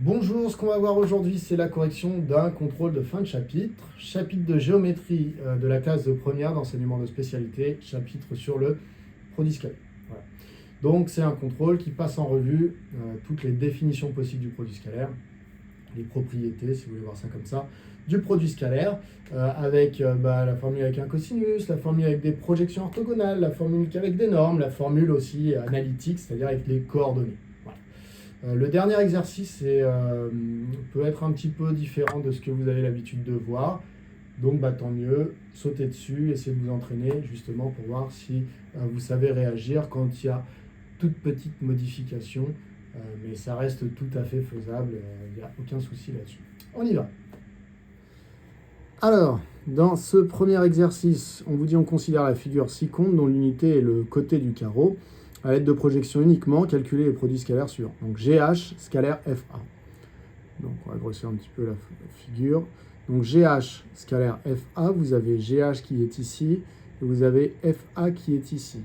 Bonjour, ce qu'on va voir aujourd'hui, c'est la correction d'un contrôle de fin de chapitre, chapitre de géométrie de la classe de première d'enseignement de spécialité, chapitre sur le produit scalaire. Voilà. Donc c'est un contrôle qui passe en revue toutes les définitions possibles du produit scalaire, les propriétés, si vous voulez voir ça comme ça, du produit scalaire, avec la formule avec un cosinus, la formule avec des projections orthogonales, la formule avec des normes, la formule aussi analytique, c'est-à-dire avec les coordonnées. Le dernier exercice peut être un petit peu différent de ce que vous avez l'habitude de voir. Donc tant mieux, sautez dessus, essayez de vous entraîner justement pour voir si vous savez réagir quand il y a toute petite modification. Mais ça reste tout à fait faisable, il n'y a aucun souci là-dessus. On y va. Alors, dans ce premier exercice, on vous dit on considère la figure ci-contre dont l'unité est le côté du carreau. À l'aide de projection uniquement, calculer les produits scalaires suivants. Donc GH scalaire FA. Donc on va grossir un petit peu la figure. Donc GH scalaire FA, vous avez GH qui est ici, et vous avez FA qui est ici.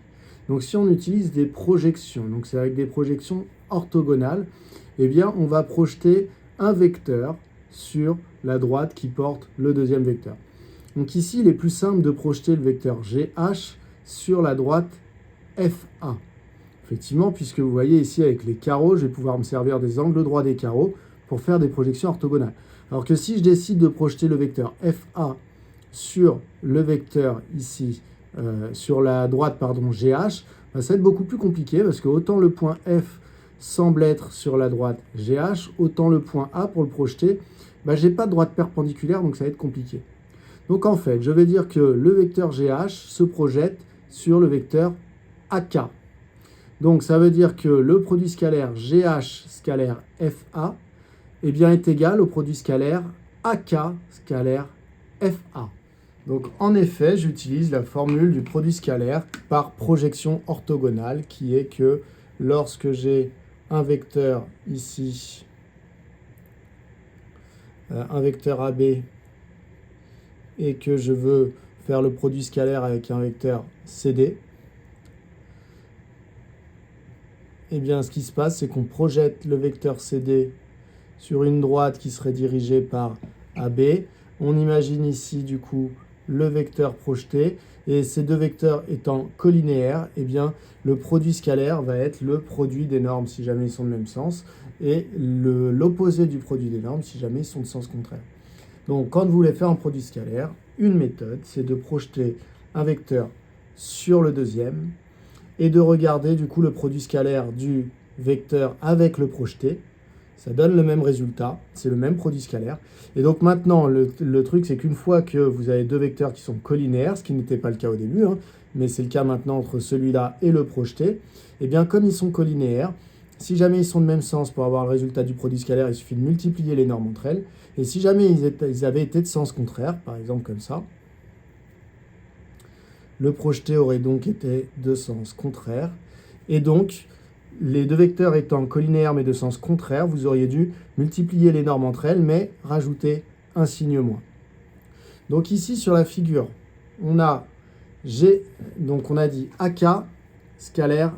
Donc si on utilise des projections, donc c'est avec des projections orthogonales, eh bien on va projeter un vecteur sur la droite qui porte le deuxième vecteur. Donc ici, il est plus simple de projeter le vecteur GH sur la droite FA. Effectivement, puisque vous voyez ici avec les carreaux, je vais pouvoir me servir des angles droits des carreaux pour faire des projections orthogonales. Alors que si je décide de projeter le vecteur FA sur le vecteur ici, sur la droite GH, ça va être beaucoup plus compliqué parce que autant le point F semble être sur la droite GH, autant le point A pour le projeter, je n'ai pas de droite perpendiculaire, donc ça va être compliqué. Donc en fait, je vais dire que le vecteur GH se projette sur le vecteur AK. Donc ça veut dire que le produit scalaire GH scalaire FA est égal au produit scalaire AK scalaire FA. Donc en effet, j'utilise la formule du produit scalaire par projection orthogonale qui est que lorsque j'ai un vecteur ici, un vecteur AB, et que je veux faire le produit scalaire avec un vecteur CD, ce qui se passe, c'est qu'on projette le vecteur CD sur une droite qui serait dirigée par AB. On imagine ici, du coup, le vecteur projeté. Et ces deux vecteurs étant collinéaires, le produit scalaire va être le produit des normes si jamais ils sont de même sens, et l'opposé du produit des normes si jamais ils sont de sens contraire. Donc, quand vous voulez faire un produit scalaire, une méthode, c'est de projeter un vecteur sur le deuxième, et de regarder du coup le produit scalaire du vecteur avec le projeté. Ça donne le même résultat, c'est le même produit scalaire. Et donc maintenant, le truc, c'est qu'une fois que vous avez deux vecteurs qui sont collinéaires, ce qui n'était pas le cas au début, mais c'est le cas maintenant entre celui-là et le projeté, comme ils sont collinéaires, si jamais ils sont de même sens pour avoir le résultat du produit scalaire, il suffit de multiplier les normes entre elles. Et si jamais ils avaient été de sens contraire, par exemple comme ça, le projeté aurait donc été de sens contraire. Et donc, les deux vecteurs étant collinéaires mais de sens contraire, vous auriez dû multiplier les normes entre elles, mais rajouter un signe moins. Donc ici, sur la figure, on a on a dit AK scalaire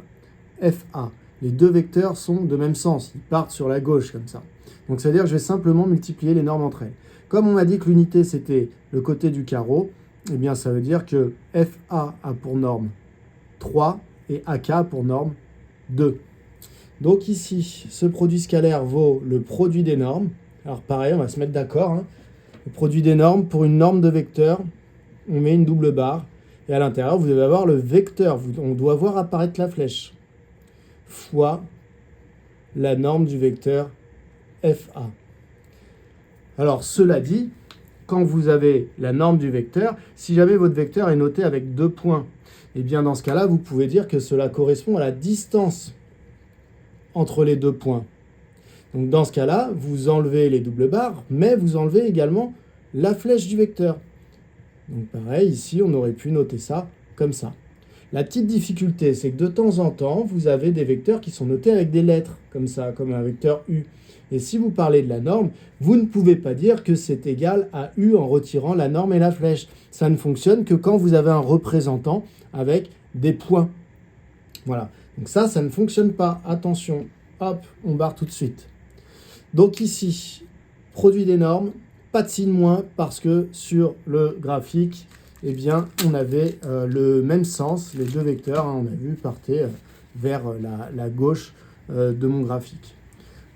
FA. Les deux vecteurs sont de même sens, ils partent sur la gauche comme ça. Donc ça veut dire que je vais simplement multiplier les normes entre elles. Comme on m'a dit que l'unité c'était le côté du carreau, ça veut dire que FA a pour norme 3 et AK a pour norme 2. Donc ici, ce produit scalaire vaut le produit des normes. Alors pareil, on va se mettre d'accord. Le produit des normes, pour une norme de vecteur, on met une double barre. Et à l'intérieur, vous devez avoir le vecteur. On doit voir apparaître la flèche. Fois la norme du vecteur FA. Alors cela dit, quand vous avez la norme du vecteur, si jamais votre vecteur est noté avec 2 points, dans ce cas-là, vous pouvez dire que cela correspond à la distance entre les 2 points. Donc dans ce cas-là, vous enlevez les doubles barres, mais vous enlevez également la flèche du vecteur. Donc pareil, ici, on aurait pu noter ça comme ça. La petite difficulté, c'est que de temps en temps, vous avez des vecteurs qui sont notés avec des lettres, comme ça, comme un vecteur U. Et si vous parlez de la norme, vous ne pouvez pas dire que c'est égal à U en retirant la norme et la flèche. Ça ne fonctionne que quand vous avez un représentant avec des points. Voilà. Donc ça ne fonctionne pas. Attention, hop, on barre tout de suite. Donc ici, produit des normes, pas de signe moins parce que sur le graphique, eh bien, on avait le même sens, les deux vecteurs, hein, on a vu, partaient vers la gauche de mon graphique.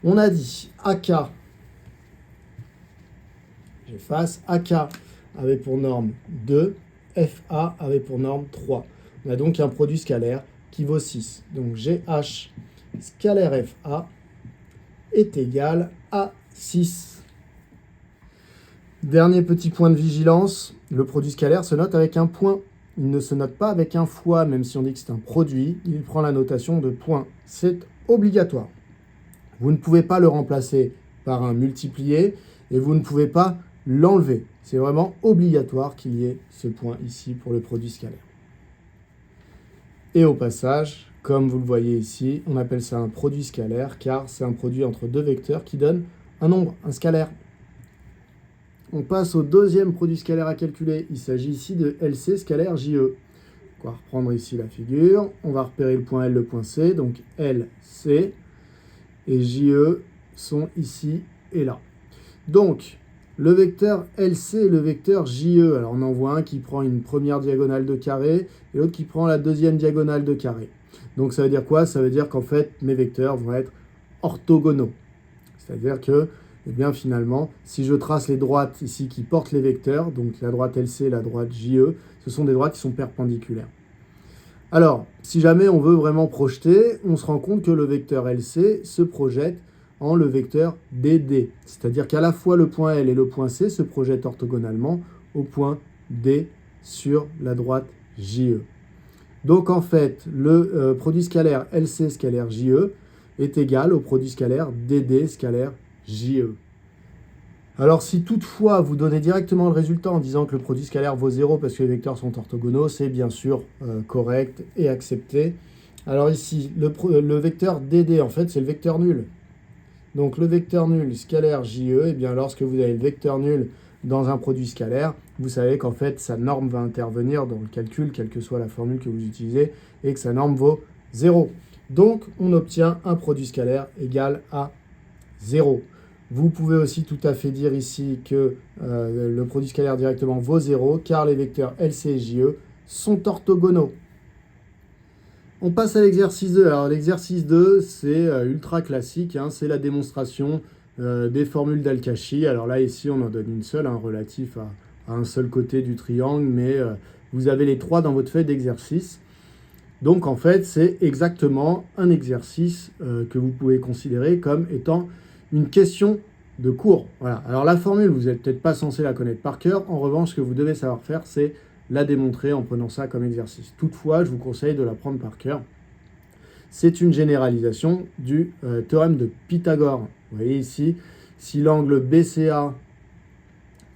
On a dit AK, j'efface, AK avait pour norme 2, FA avait pour norme 3. On a donc un produit scalaire qui vaut 6. Donc GH scalaire FA est égal à 6. Dernier petit point de vigilance, le produit scalaire se note avec un point. Il ne se note pas avec un fois, même si on dit que c'est un produit, il prend la notation de point. C'est obligatoire. Vous ne pouvez pas le remplacer par un multiplié et vous ne pouvez pas l'enlever. C'est vraiment obligatoire qu'il y ait ce point ici pour le produit scalaire. Et au passage, comme vous le voyez ici, on appelle ça un produit scalaire car c'est un produit entre deux vecteurs qui donne un nombre, un scalaire. On passe au deuxième produit scalaire à calculer. Il s'agit ici de LC scalaire JE. On va reprendre ici la figure. On va repérer le point L, le point C. Donc LC et JE sont ici et là. Donc, le vecteur LC et le vecteur JE. Alors, on en voit un qui prend une première diagonale de carré et l'autre qui prend la deuxième diagonale de carré. Donc, ça veut dire quoi? Ça veut dire qu'en fait, mes vecteurs vont être orthogonaux. C'est-à-dire que, eh bien, finalement, si je trace les droites ici qui portent les vecteurs, donc la droite LC et la droite JE, ce sont des droites qui sont perpendiculaires. Alors, si jamais on veut vraiment projeter, on se rend compte que le vecteur LC se projette en le vecteur DD. C'est-à-dire qu'à la fois le point L et le point C se projettent orthogonalement au point D sur la droite JE. Donc en fait, le produit scalaire LC scalaire JE est égal au produit scalaire DD scalaire JE. Alors si toutefois vous donnez directement le résultat en disant que le produit scalaire vaut 0 parce que les vecteurs sont orthogonaux, c'est bien sûr correct et accepté. Alors ici, le vecteur DD, en fait, c'est le vecteur nul. Donc le vecteur nul scalaire JE, eh bien lorsque vous avez le vecteur nul dans un produit scalaire, vous savez qu'en fait sa norme va intervenir dans le calcul, quelle que soit la formule que vous utilisez, et que sa norme vaut 0. Donc on obtient un produit scalaire égal à 0. Vous pouvez aussi tout à fait dire ici que le produit scalaire directement vaut 0, car les vecteurs LC et JE sont orthogonaux. On passe à l'exercice 2. Alors l'exercice 2, c'est ultra classique, hein, c'est la démonstration des formules d'Al-Kashi. Alors là, ici, on en donne une seule, hein, relatif à un seul côté du triangle, mais vous avez les trois dans votre feuille d'exercice. Donc en fait, c'est exactement un exercice que vous pouvez considérer comme étant une question de cours. Voilà. Alors la formule, vous n'êtes peut-être pas censé la connaître par cœur. En revanche, ce que vous devez savoir faire, c'est la démontrer en prenant ça comme exercice. Toutefois, je vous conseille de la prendre par cœur. C'est une généralisation du théorème de Pythagore. Vous voyez ici, si l'angle BCA,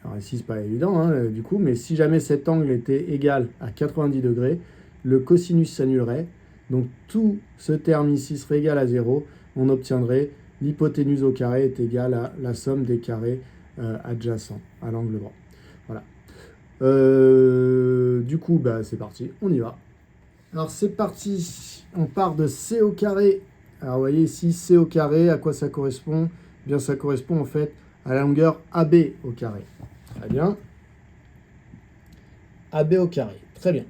alors ici c'est pas évident hein, du coup, mais si jamais cet angle était égal à 90 degrés, le cosinus s'annulerait. Donc tout ce terme ici serait égal à 0. On obtiendrait l'hypoténuse au carré est égale à la somme des carrés adjacents à l'angle droit. Voilà. Du coup, bah, c'est parti, on y va. Alors c'est parti, on part de C au carré. Alors vous voyez ici, C au carré, à quoi ça correspond? Eh bien, ça correspond en fait à la longueur AB au carré. Très bien. AB au carré, très bien.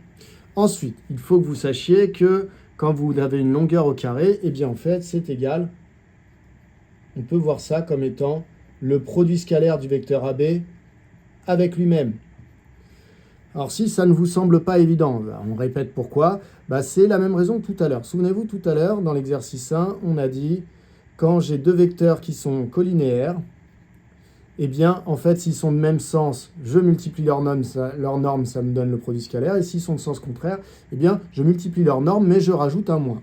Ensuite, il faut que vous sachiez que quand vous avez une longueur au carré, eh bien en fait, c'est égal. On peut voir ça comme étant le produit scalaire du vecteur AB avec lui-même. Alors si ça ne vous semble pas évident, on répète pourquoi, c'est la même raison que tout à l'heure. Souvenez-vous, tout à l'heure, dans l'exercice 1, on a dit, quand j'ai deux vecteurs qui sont collinéaires, eh bien, en fait, s'ils sont de même sens, je multiplie leurs normes, ça me donne le produit scalaire, et s'ils sont de sens contraire, eh bien, je multiplie leurs normes, mais je rajoute un moins.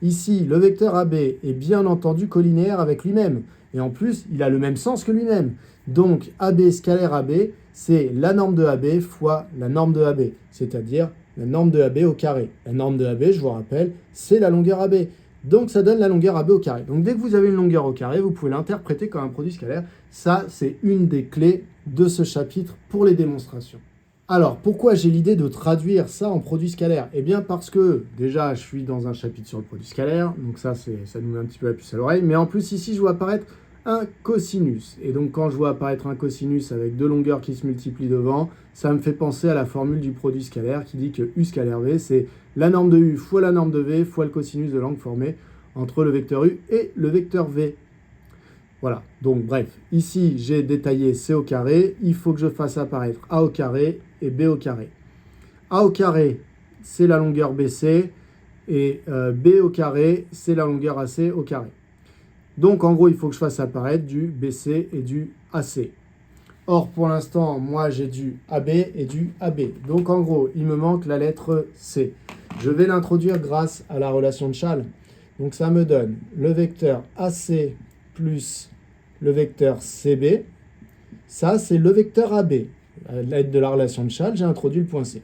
Ici, le vecteur AB est bien entendu collinéaire avec lui-même, et en plus, il a le même sens que lui-même. Donc, AB scalaire AB, c'est la norme de AB fois la norme de AB, c'est-à-dire la norme de AB au carré. La norme de AB, je vous rappelle, c'est la longueur AB. Donc, ça donne la longueur AB au carré. Donc, dès que vous avez une longueur au carré, vous pouvez l'interpréter comme un produit scalaire. Ça, c'est une des clés de ce chapitre pour les démonstrations. Alors, pourquoi j'ai l'idée de traduire ça en produit scalaire? Eh bien, parce que, déjà, je suis dans un chapitre sur le produit scalaire, donc ça nous met un petit peu la puce à l'oreille, mais en plus, ici, je vois apparaître un cosinus. Et donc quand je vois apparaître un cosinus avec deux longueurs qui se multiplient devant, ça me fait penser à la formule du produit scalaire qui dit que U scalaire V, c'est la norme de U fois la norme de V fois le cosinus de l'angle formé entre le vecteur U et le vecteur V. Voilà, donc bref, ici j'ai détaillé C au carré, il faut que je fasse apparaître A au carré et B au carré. A au carré, c'est la longueur BC, et B au carré, c'est la longueur AC au carré. Donc en gros, il faut que je fasse apparaître du BC et du AC. Or, pour l'instant, moi j'ai du AB et du AB. Donc en gros, il me manque la lettre C. Je vais l'introduire grâce à la relation de Schall. Donc ça me donne le vecteur AC plus le vecteur CB. Ça, c'est le vecteur AB. À l'aide de la relation de Schall, j'ai introduit le point C.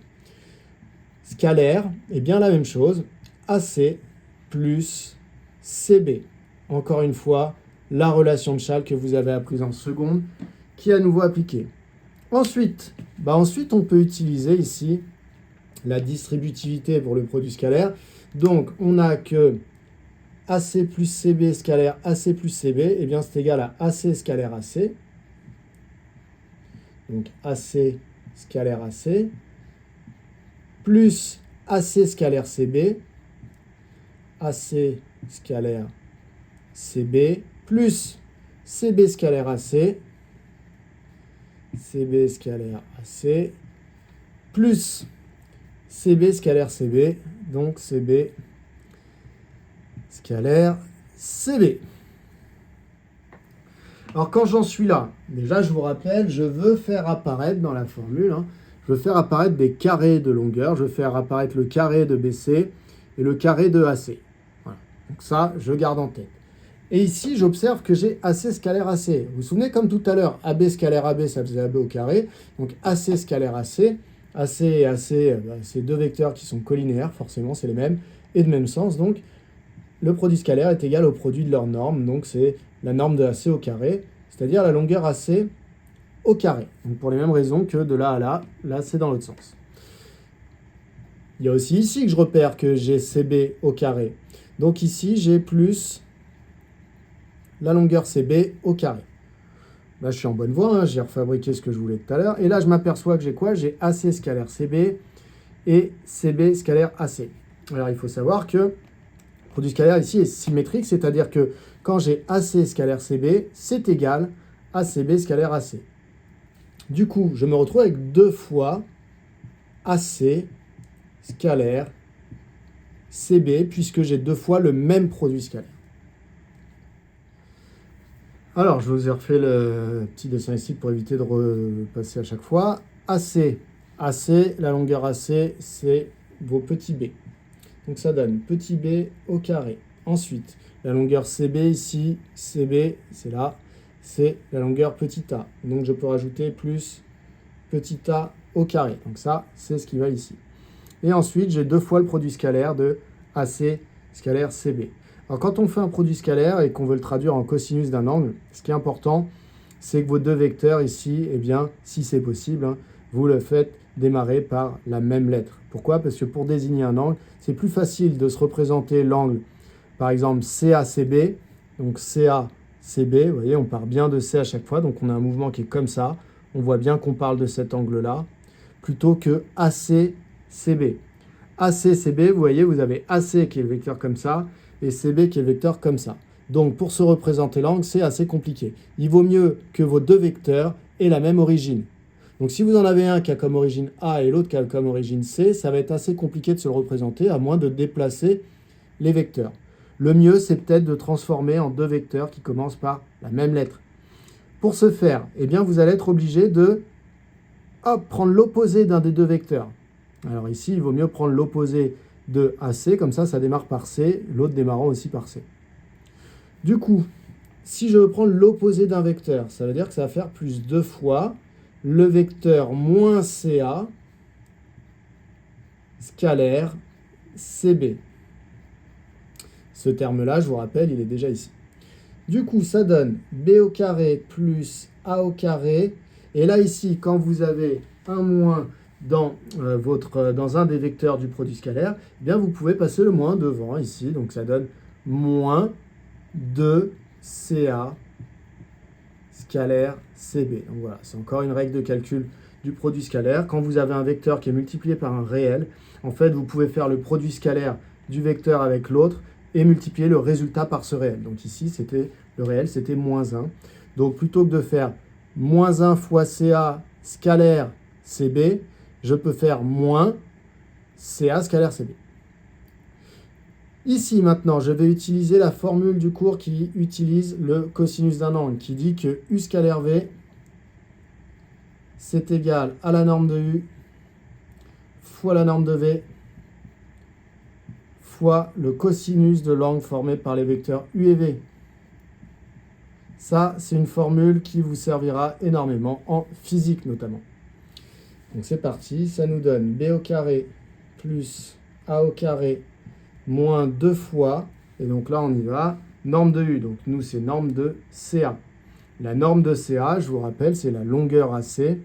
Scalaire, est bien la même chose. AC plus CB. Encore une fois, la relation de Schall que vous avez apprise en seconde, qui est à nouveau appliquée. Ensuite, on peut utiliser ici la distributivité pour le produit scalaire. Donc, on a que AC plus CB scalaire AC plus CB, eh bien c'est égal à AC scalaire AC. Donc AC scalaire AC plus AC scalaire CB, AC scalaire CB plus CB scalaire AC, CB scalaire AC plus CB scalaire CB, donc CB scalaire CB. Alors quand j'en suis là, déjà je vous rappelle, je veux faire apparaître dans la formule, je veux faire apparaître des carrés de longueur, je veux faire apparaître le carré de BC et le carré de AC. Voilà. Donc ça, je garde en tête. Et ici, j'observe que j'ai AC scalaire AC. Vous vous souvenez, comme tout à l'heure, AB scalaire AB, ça faisait AB au carré. Donc AC scalaire AC. AC et AC, c'est deux vecteurs qui sont collinéaires, forcément, c'est les mêmes, et de même sens. Donc, le produit scalaire est égal au produit de leur norme. Donc, c'est la norme de AC au carré, c'est-à-dire la longueur AC au carré. Donc, pour les mêmes raisons que de là à là c'est dans l'autre sens. Il y a aussi ici que je repère que j'ai CB au carré. Donc, ici, j'ai plus la longueur CB au carré. Là, je suis en bonne voie, j'ai refabriqué ce que je voulais tout à l'heure. Et là, je m'aperçois que j'ai quoi? J'ai AC scalaire CB et CB scalaire AC. Alors, il faut savoir que le produit scalaire ici est symétrique, c'est-à-dire que quand j'ai AC scalaire CB, c'est égal à CB scalaire AC. Du coup, je me retrouve avec deux fois AC scalaire CB, puisque j'ai deux fois le même produit scalaire. Alors, je vous ai refait le petit dessin ici pour éviter de repasser à chaque fois. AC, la longueur AC, c'est vos petits b. Donc ça donne petit b au carré. Ensuite, la longueur CB ici, CB, c'est là, c'est la longueur petit a. Donc je peux rajouter plus petit a au carré. Donc ça, c'est ce qui va ici. Et ensuite, j'ai deux fois le produit scalaire de AC scalaire CB. Alors quand on fait un produit scalaire et qu'on veut le traduire en cosinus d'un angle, ce qui est important, c'est que vos deux vecteurs ici, eh bien, si c'est possible, vous le faites démarrer par la même lettre. Pourquoi? Parce que pour désigner un angle, c'est plus facile de se représenter l'angle, par exemple CACB, donc CACB, vous voyez, on part bien de C à chaque fois, donc on a un mouvement qui est comme ça, on voit bien qu'on parle de cet angle-là, plutôt que ACCB. ACCB, vous voyez, vous avez AC qui est le vecteur comme ça, et CB qui est le vecteur comme ça. Donc pour se représenter l'angle, c'est assez compliqué. Il vaut mieux que vos deux vecteurs aient la même origine. Donc si vous en avez un qui a comme origine A et l'autre qui a comme origine C, ça va être assez compliqué de se le représenter, à moins de déplacer les vecteurs. Le mieux, c'est peut-être de transformer en deux vecteurs qui commencent par la même lettre. Pour ce faire, eh bien, vous allez être obligé de prendre l'opposé d'un des deux vecteurs. Alors ici, il vaut mieux prendre l'opposé de AC, comme ça démarre par C, l'autre démarrant aussi par C. Du coup, si je veux prendre l'opposé d'un vecteur, ça veut dire que ça va faire plus deux fois le vecteur moins CA scalaire CB. Ce terme-là, je vous rappelle, il est déjà ici. Du coup, ça donne B au carré plus A au carré. Et là, ici, quand vous avez un moins dans un des vecteurs du produit scalaire, eh bien vous pouvez passer le moins devant ici. Donc ça donne moins 2CA scalaire CB. Donc voilà, c'est encore une règle de calcul du produit scalaire. Quand vous avez un vecteur qui est multiplié par un réel, en fait, vous pouvez faire le produit scalaire du vecteur avec l'autre et multiplier le résultat par ce réel. Donc ici, le réel, c'était moins 1. Donc plutôt que de faire moins 1 fois CA scalaire CB, je peux faire moins CA scalaire CB. Ici, maintenant, je vais utiliser la formule du cours qui utilise le cosinus d'un angle, qui dit que U scalaire V, c'est égal à la norme de U fois la norme de V fois le cosinus de l'angle formé par les vecteurs U et V. Ça, c'est une formule qui vous servira énormément en physique notamment. Donc c'est parti, ça nous donne B au carré plus A au carré moins 2 fois, et donc là on y va, norme de U, donc nous c'est norme de CA. La norme de CA, je vous rappelle, c'est la longueur AC.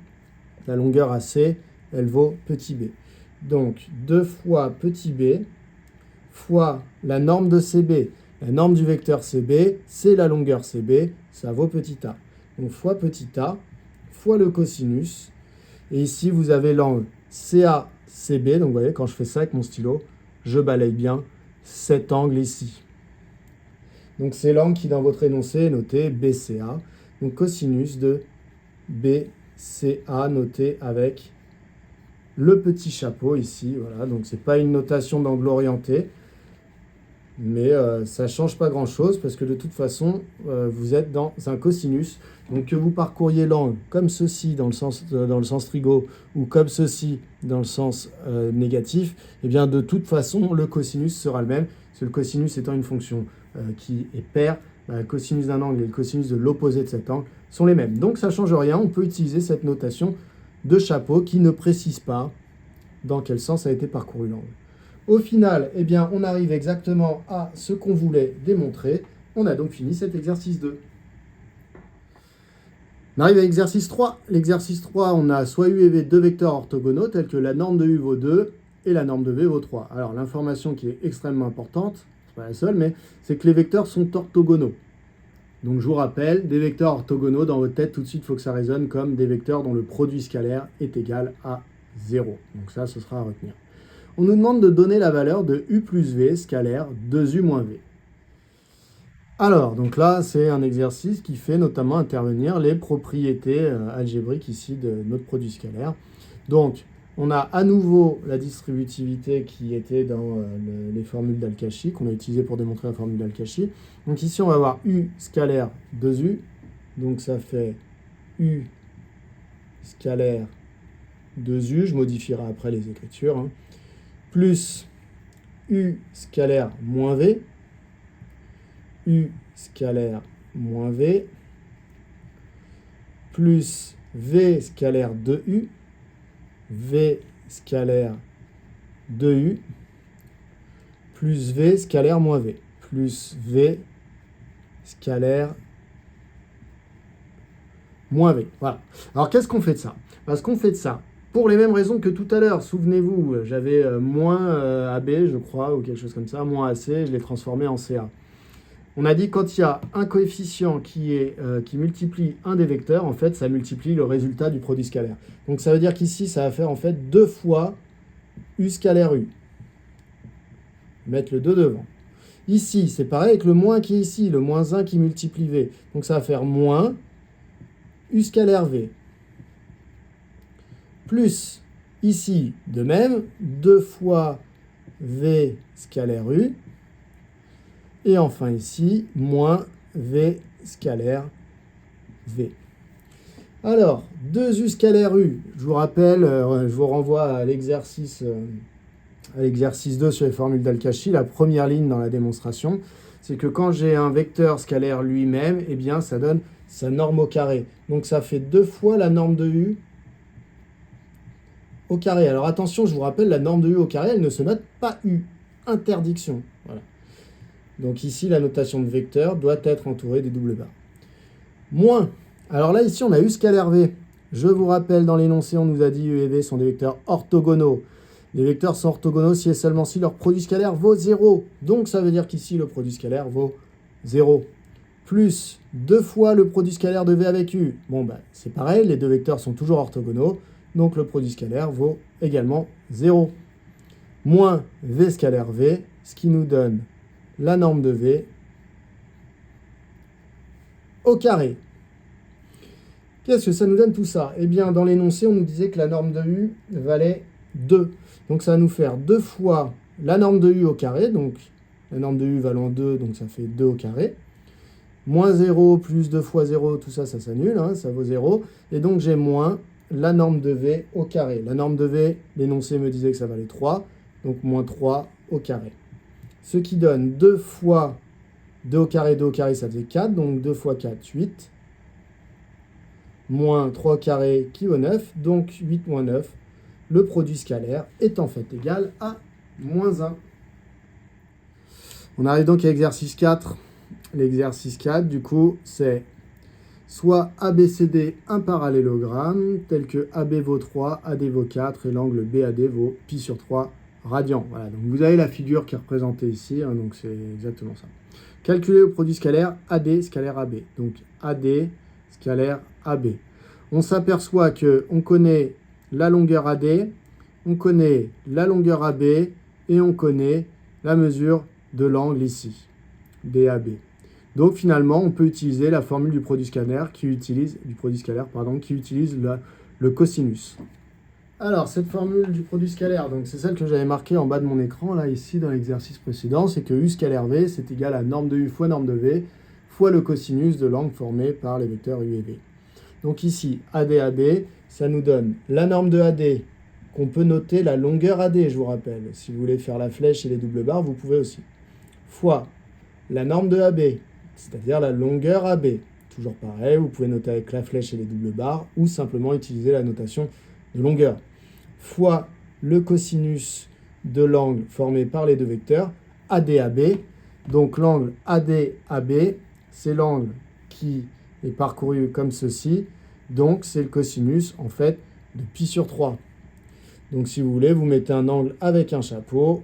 La longueur AC, elle vaut petit b. Donc 2 fois petit b fois la norme de CB. La norme du vecteur CB, c'est la longueur CB, ça vaut petit a. Donc fois petit a, fois le cosinus. Et ici, vous avez l'angle CACB. Donc vous voyez, quand je fais ça avec mon stylo, je balaye bien cet angle ici. Donc c'est l'angle qui, dans votre énoncé, est noté BCA. Donc cosinus de BCA noté avec le petit chapeau ici. Voilà, donc ce n'est pas une notation d'angle orienté. Mais ça ne change pas grand-chose parce que de toute façon, vous êtes dans un cosinus. Donc que vous parcouriez l'angle comme ceci dans le sens trigo ou comme ceci dans le sens négatif, eh bien de toute façon, le cosinus sera le même. Parce que le cosinus étant une fonction qui est paire, le cosinus d'un angle et le cosinus de l'opposé de cet angle sont les mêmes. Donc ça ne change rien, on peut utiliser cette notation de chapeau qui ne précise pas dans quel sens a été parcouru l'angle. Au final, eh bien, on arrive exactement à ce qu'on voulait démontrer. On a donc fini cet exercice 2. On arrive à l'exercice 3. L'exercice 3, on a soit U et V deux vecteurs orthogonaux, tels que la norme de U vaut 2 et la norme de V vaut 3. Alors, l'information qui est extrêmement importante, c'est pas la seule, mais c'est que les vecteurs sont orthogonaux. Donc, je vous rappelle, des vecteurs orthogonaux, dans votre tête, tout de suite, il faut que ça résonne comme des vecteurs dont le produit scalaire est égal à 0. Donc ça, ce sera à retenir. On nous demande de donner la valeur de U plus V scalaire 2U moins V. Alors, donc là, c'est un exercice qui fait notamment intervenir les propriétés algébriques ici de notre produit scalaire. Donc, on a à nouveau la distributivité qui était dans les formules d'Al-Kashi, qu'on a utilisées pour démontrer la formule d'Al-Kashi. Donc ici, on va avoir U scalaire 2U. Donc ça fait U scalaire 2U. Je modifierai après les écritures. Hein. Plus U scalaire moins V, U scalaire moins V, plus V scalaire 2U, V scalaire 2U, plus V scalaire moins V, plus V scalaire moins V. Voilà. Alors, qu'est-ce qu'on fait de ça? Parce qu'on fait de ça pour les mêmes raisons que tout à l'heure. Souvenez-vous, j'avais moins AB, je crois, ou quelque chose comme ça, moins AC, je l'ai transformé en CA. On a dit quand il y a un coefficient qui multiplie un des vecteurs, en fait, ça multiplie le résultat du produit scalaire. Donc ça veut dire qu'ici, ça va faire en fait 2 fois U scalaire U. Mettre le 2 devant. Ici, c'est pareil avec le moins qui est ici, le moins 1 qui multiplie V. Donc ça va faire moins U scalaire V. Plus, ici, de même, 2 fois V scalaire U. Et enfin ici, moins V scalaire V. Alors, 2U scalaire U, je vous rappelle, je vous renvoie à l'exercice 2 sur les formules d'Al-Kashi, la première ligne dans la démonstration, c'est que quand j'ai un vecteur scalaire lui-même, eh bien ça donne sa norme au carré. Donc ça fait 2 fois la norme de U au carré. Alors attention, je vous rappelle, la norme de U au carré, elle ne se note pas U. Interdiction. Voilà. Donc ici, la notation de vecteur doit être entourée des doubles barres. Moins. Alors là, ici, on a U scalaire V. Je vous rappelle, dans l'énoncé, on nous a dit U et V sont des vecteurs orthogonaux. Les vecteurs sont orthogonaux si et seulement si leur produit scalaire vaut 0. Donc ça veut dire qu'ici, le produit scalaire vaut 0. plus 2 fois le produit scalaire de V avec U. Bon, c'est pareil, les deux vecteurs sont toujours orthogonaux, donc le produit scalaire vaut également 0. Moins V scalaire V, ce qui nous donne la norme de V au carré. Qu'est-ce que ça nous donne tout ça? Eh bien, dans l'énoncé, on nous disait que la norme de U valait 2. Donc, ça va nous faire 2 fois la norme de U au carré. Donc, la norme de U valant 2, donc ça fait 2 au carré. Moins 0 plus 2 fois 0, tout ça, ça s'annule, hein, ça vaut 0. Et donc, j'ai moins la norme de V au carré. La norme de V, l'énoncé me disait que ça valait 3. Donc, moins 3 au carré. Ce qui donne 2 fois 2 au carré, ça faisait 4. Donc, 2 fois 4, 8. Moins 3 au carré qui vaut 9. Donc, 8 moins 9. Le produit scalaire est en fait égal à moins 1. On arrive donc à l'exercice 4. L'exercice 4, du coup, c'est soit ABCD un parallélogramme, tel que AB vaut 3, AD vaut 4, et l'angle BAD vaut pi sur 3 radians. Voilà, donc vous avez la figure qui est représentée ici, hein, donc c'est exactement ça. Calculer le produit scalaire AD scalaire AB. Donc AD scalaire AB. On s'aperçoit qu'on connaît la longueur AD, on connaît la longueur AB, et on connaît la mesure de l'angle ici, BAB. Donc finalement, on peut utiliser la formule du produit scalaire qui utilise, le cosinus. Alors, cette formule du produit scalaire, donc c'est celle que j'avais marquée en bas de mon écran, là, ici, dans l'exercice précédent, c'est que U scalaire V, c'est égal à norme de U fois norme de V, fois le cosinus de l'angle formé par les vecteurs U et V. Donc ici, AD, ça nous donne la norme de AD, qu'on peut noter la longueur AD, je vous rappelle. Si vous voulez faire la flèche et les doubles barres, vous pouvez aussi. Fois la norme de AB, c'est-à-dire la longueur AB. Toujours pareil, vous pouvez noter avec la flèche et les doubles barres, ou simplement utiliser la notation de longueur. Fois le cosinus de l'angle formé par les deux vecteurs, ADAB. Donc l'angle ADAB, c'est l'angle qui est parcouru comme ceci. Donc c'est le cosinus, en fait, de pi sur 3. Donc si vous voulez, vous mettez un angle avec un chapeau.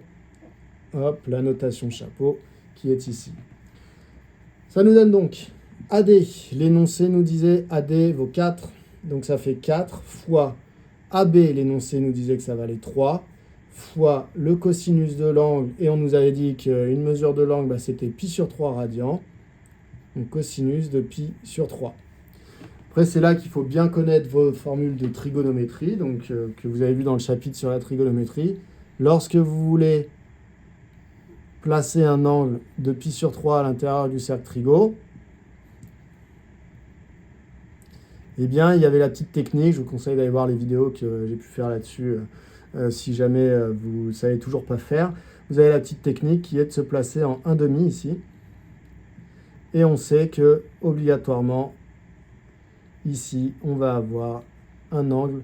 Hop, la notation chapeau qui est ici. Ça nous donne donc AD. L'énoncé nous disait AD vaut 4. Donc ça fait 4 fois AB. L'énoncé nous disait que ça valait 3. Fois le cosinus de l'angle. Et on nous avait dit qu'une mesure de l'angle, c'était pi sur 3 radians. Donc cosinus de pi sur 3. Après, c'est là qu'il faut bien connaître vos formules de trigonométrie, donc que vous avez vu dans le chapitre sur la trigonométrie. Lorsque vous voulez placer un angle de pi sur 3 à l'intérieur du cercle trigo, eh bien, il y avait la petite technique. Je vous conseille d'aller voir les vidéos que j'ai pu faire là-dessus si jamais vous ne savez toujours pas faire. Vous avez la petite technique qui est de se placer en 1/2 ici. Et on sait que, obligatoirement, ici, on va avoir un angle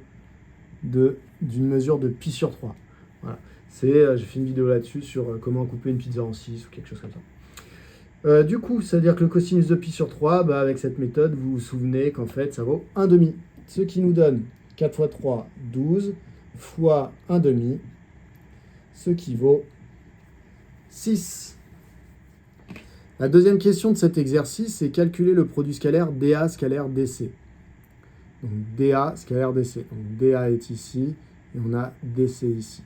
d'une mesure de pi sur 3. Voilà. J'ai fait une vidéo là-dessus sur comment couper une pizza en 6 ou quelque chose comme ça. Du coup, c'est-à-dire que le cosinus de pi sur 3, avec cette méthode, vous vous souvenez qu'en fait, ça vaut 1/2. Ce qui nous donne 4 fois 3, 12, fois 1/2, ce qui vaut 6. La deuxième question de cet exercice, c'est calculer le produit scalaire dA scalaire dC. Donc dA scalaire dC. Donc dA est ici et on a dC ici.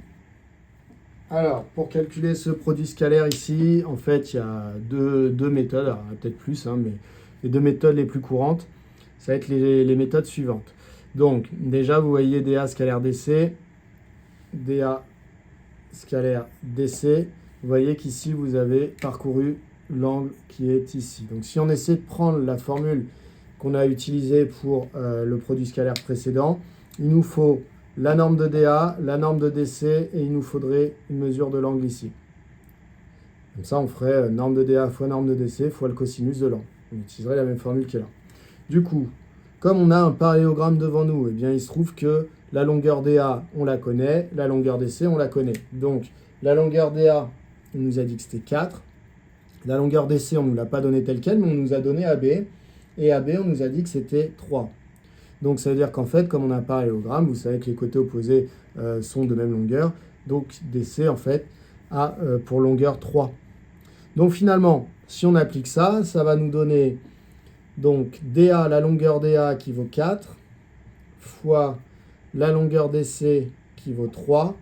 Alors, pour calculer ce produit scalaire ici, en fait, il y a deux méthodes, alors peut-être plus, mais les deux méthodes les plus courantes, ça va être les méthodes suivantes. Donc, déjà, vous voyez dA scalaire dC, dA scalaire dC. Vous voyez qu'ici, vous avez parcouru l'angle qui est ici. Donc, si on essaie de prendre la formule qu'on a utilisée pour le produit scalaire précédent, il nous faut la norme de dA, la norme de dC, et il nous faudrait une mesure de l'angle ici. Comme ça, on ferait norme de dA fois norme de dC fois le cosinus de l'angle. On utiliserait la même formule qui est là. Du coup, comme on a un parallélogramme devant nous, eh bien, il se trouve que la longueur dA, on la connaît, la longueur dC, on la connaît. Donc, la longueur dA, on nous a dit que c'était 4. La longueur dC, on ne nous l'a pas donnée telle quelle, mais on nous a donné AB. Et AB, on nous a dit que c'était 3. Donc, ça veut dire qu'en fait, comme on a un parallélogramme, vous savez que les côtés opposés sont de même longueur. Donc, DC, en fait, a pour longueur 3. Donc, finalement, Si on applique ça, ça va nous donner donc DA, la longueur DA qui vaut 4, fois la longueur DC qui vaut 3,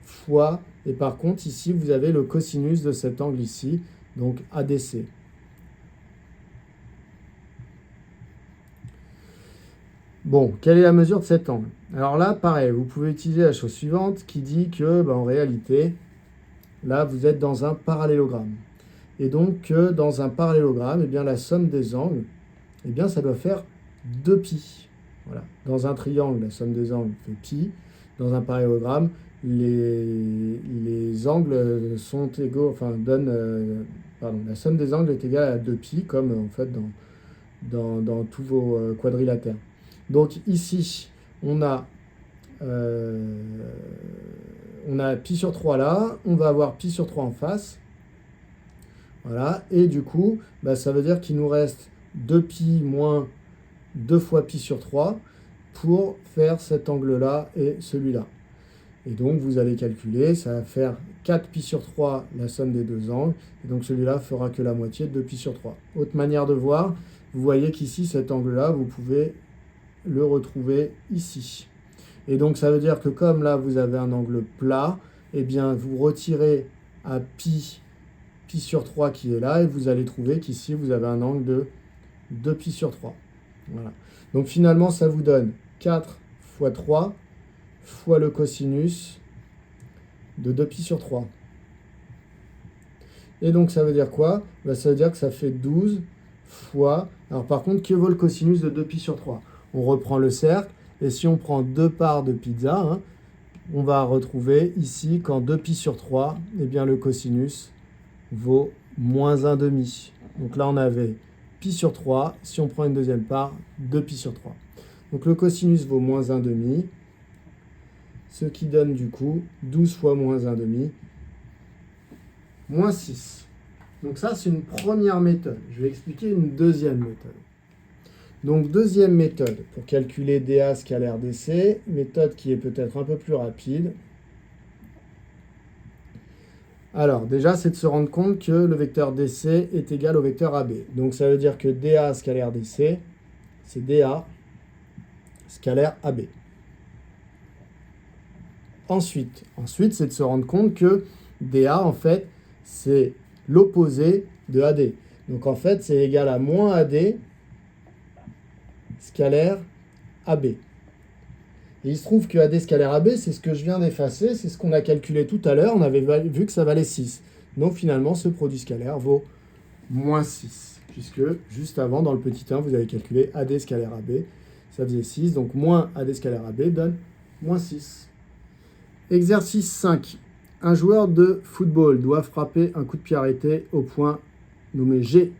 fois, et par contre ici vous avez le cosinus de cet angle ici, donc ADC. Bon, quelle est la mesure de cet angle? Alors là, pareil, vous pouvez utiliser la chose suivante qui dit que, en réalité, là, vous êtes dans un parallélogramme. Et donc, dans un parallélogramme, eh bien, la somme des angles, eh bien, ça doit faire 2π. Voilà. Dans un triangle, la somme des angles fait pi. Dans un parallélogramme, les angles sont égaux, enfin, la somme des angles est égale à 2π, comme en fait dans tous vos quadrilatères. Donc ici, on a pi sur 3 là, on va avoir pi sur 3 en face. Voilà, et du coup, ça veut dire qu'il nous reste 2π moins 2 fois pi sur 3 pour faire cet angle-là et celui-là. Et donc, vous allez calculer, ça va faire 4π sur 3, la somme des deux angles, et donc celui-là fera que la moitié de 2π sur 3. Autre manière de voir, vous voyez qu'ici, cet angle-là, vous pouvez le retrouver ici. Et donc, ça veut dire que comme là, vous avez un angle plat, eh bien, vous retirez à pi sur 3 qui est là, et vous allez trouver qu'ici, vous avez un angle de 2π sur 3. Voilà. Donc, finalement, ça vous donne 4 fois 3 fois le cosinus de 2π sur 3. Et donc, ça veut dire quoi? Ça veut dire que ça fait 12 fois... Alors, par contre, que vaut le cosinus de 2π sur 3? On reprend le cercle, et si on prend 2 parts de pizza, on va retrouver ici qu'en 2π sur 3, eh bien, le cosinus vaut moins 1/2. Donc là, on avait pi sur 3. Si on prend une deuxième part, 2π sur 3. Donc le cosinus vaut moins 1/2, ce qui donne du coup 12 fois moins 1/2, moins 6. Donc ça, c'est une première méthode. Je vais expliquer une deuxième méthode. Donc deuxième méthode pour calculer DA scalaire DC, méthode qui est peut-être un peu plus rapide. Alors déjà, c'est de se rendre compte que le vecteur DC est égal au vecteur AB. Donc ça veut dire que DA scalaire DC, c'est DA scalaire AB. Ensuite, c'est de se rendre compte que DA, en fait, c'est l'opposé de AD. Donc en fait, c'est égal à moins AD scalaire AB. Et il se trouve que AD scalaire AB, c'est ce que je viens d'effacer, c'est ce qu'on a calculé tout à l'heure, on avait vu que ça valait 6. Donc finalement, ce produit scalaire vaut moins 6, puisque juste avant, dans le petit 1, vous avez calculé AD scalaire AB, ça faisait 6, donc moins AD scalaire AB donne moins 6. Exercice 5. Un joueur de football doit frapper un coup de pied arrêté au point nommé G.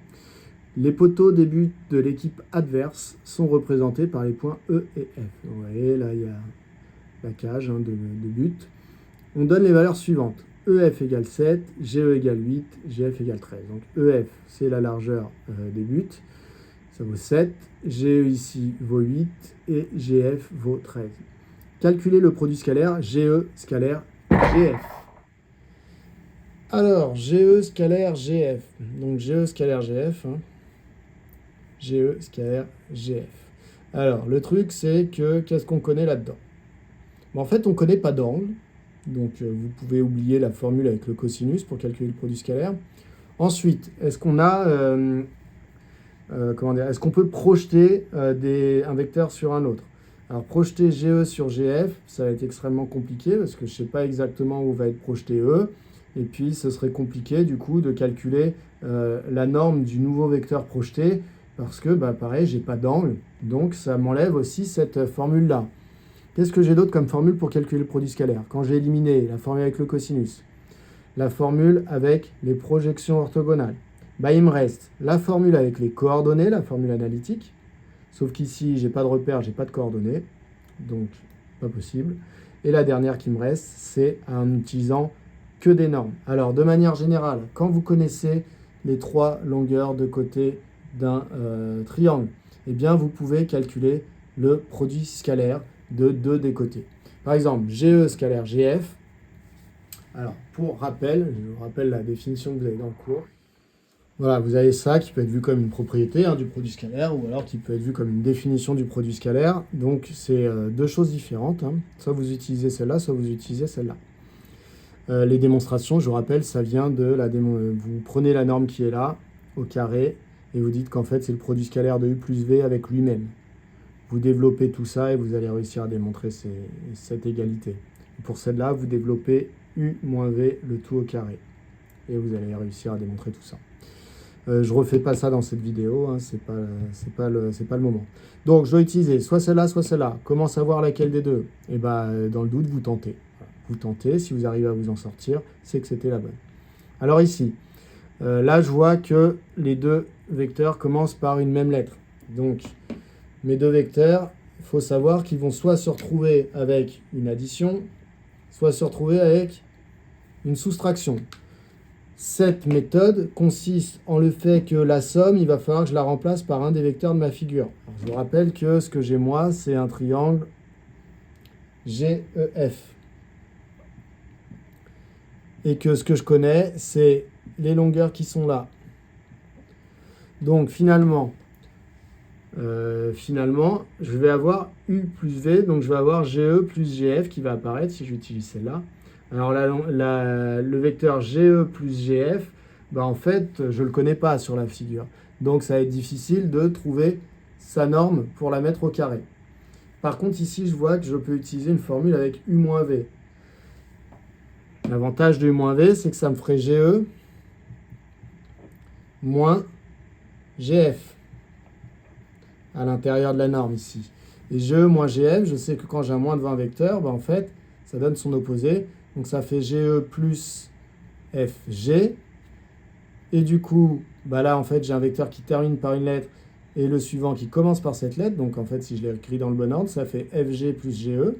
Les poteaux des buts de l'équipe adverse sont représentés par les points E et F. Vous voyez, là, il y a la cage de but. On donne les valeurs suivantes. EF égale 7, GE égale 8, GF égale 13. Donc EF, c'est la largeur des buts, ça vaut 7. GE ici vaut 8 et GF vaut 13. Calculez le produit scalaire GE scalaire GF. Alors, GE scalaire GF. Donc GE scalaire GF. GE scalaire GF. Alors, le truc, c'est que qu'est-ce qu'on connaît là-dedans? En fait, on ne connaît pas d'angle. Donc, vous pouvez oublier la formule avec le cosinus pour calculer le produit scalaire. Ensuite, est-ce qu'on a... est-ce qu'on peut projeter un vecteur sur un autre? Alors, projeter GE sur GF, ça va être extrêmement compliqué parce que je ne sais pas exactement où va être projeté E. Et puis, ce serait compliqué, du coup, de calculer la norme du nouveau vecteur projeté parce que, pareil, je n'ai pas d'angle. Donc, ça m'enlève aussi cette formule-là. Qu'est-ce que j'ai d'autre comme formule pour calculer le produit scalaire? Quand j'ai éliminé la formule avec le cosinus, la formule avec les projections orthogonales, il me reste la formule avec les coordonnées, la formule analytique. Sauf qu'ici, je n'ai pas de repère, je n'ai pas de coordonnées. Donc, pas possible. Et la dernière qui me reste, c'est en utilisant que des normes. Alors, de manière générale, quand vous connaissez les 3 longueurs de côté d'un triangle, eh bien, vous pouvez calculer le produit scalaire de 2 des côtés. Par exemple, GE scalaire GF. Alors, pour rappel, je vous rappelle la définition que vous avez dans le cours. Voilà, vous avez ça qui peut être vu comme une propriété du produit scalaire ou alors qui peut être vu comme une définition du produit scalaire. Donc c'est deux choses différentes. Soit vous utilisez celle-là, soit vous utilisez celle-là. Les démonstrations, je vous rappelle, ça vient de vous prenez la norme qui est là, au carré, et vous dites qu'en fait c'est le produit scalaire de U plus V avec lui-même. Vous développez tout ça et vous allez réussir à démontrer cette égalité. Et pour celle-là, vous développez U moins V, le tout au carré. Et vous allez réussir à démontrer tout ça. Je ne refais pas ça dans cette vidéo, c'est pas le moment. Donc je dois utiliser soit celle-là, soit celle-là. Comment savoir laquelle des deux? Et dans le doute, vous tentez. Vous tentez, si vous arrivez à vous en sortir, c'est que c'était la bonne. Alors ici, là je vois que les deux vecteurs commencent par une même lettre. Donc mes deux vecteurs, il faut savoir qu'ils vont soit se retrouver avec une addition, soit se retrouver avec une soustraction. Cette méthode consiste en le fait que la somme, il va falloir que je la remplace par un des vecteurs de ma figure. Alors, je vous rappelle que ce que j'ai moi, c'est un triangle GEF. Et que ce que je connais, c'est les longueurs qui sont là. Donc finalement, je vais avoir U plus V, donc je vais avoir GE plus GF qui va apparaître si j'utilise celle-là. Alors le vecteur GE plus GF, en fait, je ne le connais pas sur la figure. Donc ça va être difficile de trouver sa norme pour la mettre au carré. Par contre, ici, je vois que je peux utiliser une formule avec U moins V. L'avantage de U moins V, c'est que ça me ferait GE moins GF à l'intérieur de la norme ici. Et GE moins GF, je sais que quand j'ai un moins devant un vecteur, en fait, ça donne son opposé. Donc ça fait GE plus FG. Et du coup, là, en fait, j'ai un vecteur qui termine par une lettre et le suivant qui commence par cette lettre. Donc en fait, si je l'écris dans le bon ordre, ça fait FG plus GE.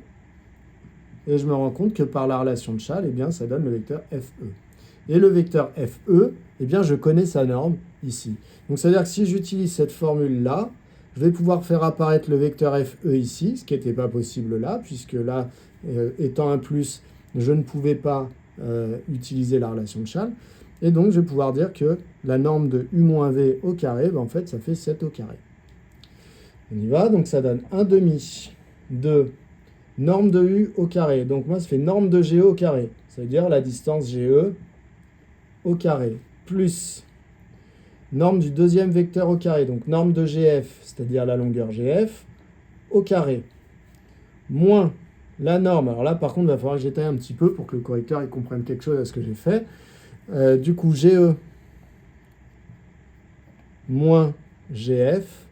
Et je me rends compte que par la relation de Schall, ça donne le vecteur FE. Et le vecteur FE, je connais sa norme ici. Donc ça veut dire que si j'utilise cette formule-là, je vais pouvoir faire apparaître le vecteur FE ici, ce qui n'était pas possible là, puisque là, étant un plus, je ne pouvais pas utiliser la relation de Schall. Et donc, je vais pouvoir dire que la norme de U moins V au carré, en fait, ça fait 7 au carré. On y va, donc ça donne 1 demi de norme de U au carré. Donc moi, ça fait norme de GE au carré. Ça veut dire la distance GE au carré, plus norme du deuxième vecteur au carré, donc norme de GF, c'est-à-dire la longueur GF, au carré, moins la norme. Alors là, par contre, il va falloir que j'étaye un petit peu pour que le correcteur il comprenne quelque chose à ce que j'ai fait. Du coup, GE moins GF,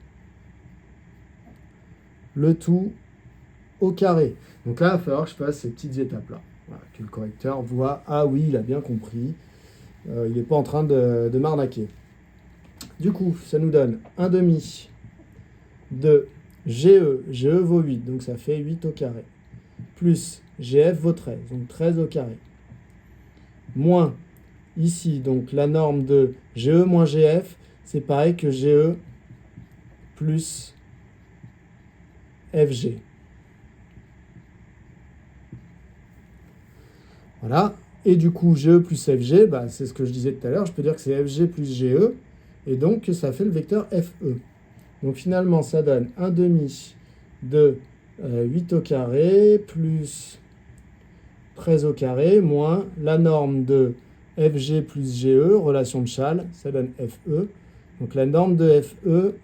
le tout au carré. Donc là, il va falloir que je fasse ces petites étapes-là. Voilà, que le correcteur voit, ah oui, il a bien compris, il n'est pas en train de m'arnaquer. Du coup, ça nous donne 1 demi de GE. GE vaut 8, donc ça fait 8 au carré. Plus GF vaut 13, donc 13 au carré. Moins, ici, donc la norme de GE moins GF, c'est pareil que GE plus FG. Voilà. Et du coup, GE plus FG, c'est ce que je disais tout à l'heure, je peux dire que c'est FG plus GE, et donc ça fait le vecteur FE. Donc finalement, ça donne 1 demi de 8 au carré plus 13 au carré, moins la norme de FG plus GE, relation de Schall, ça donne FE. Donc la norme de FE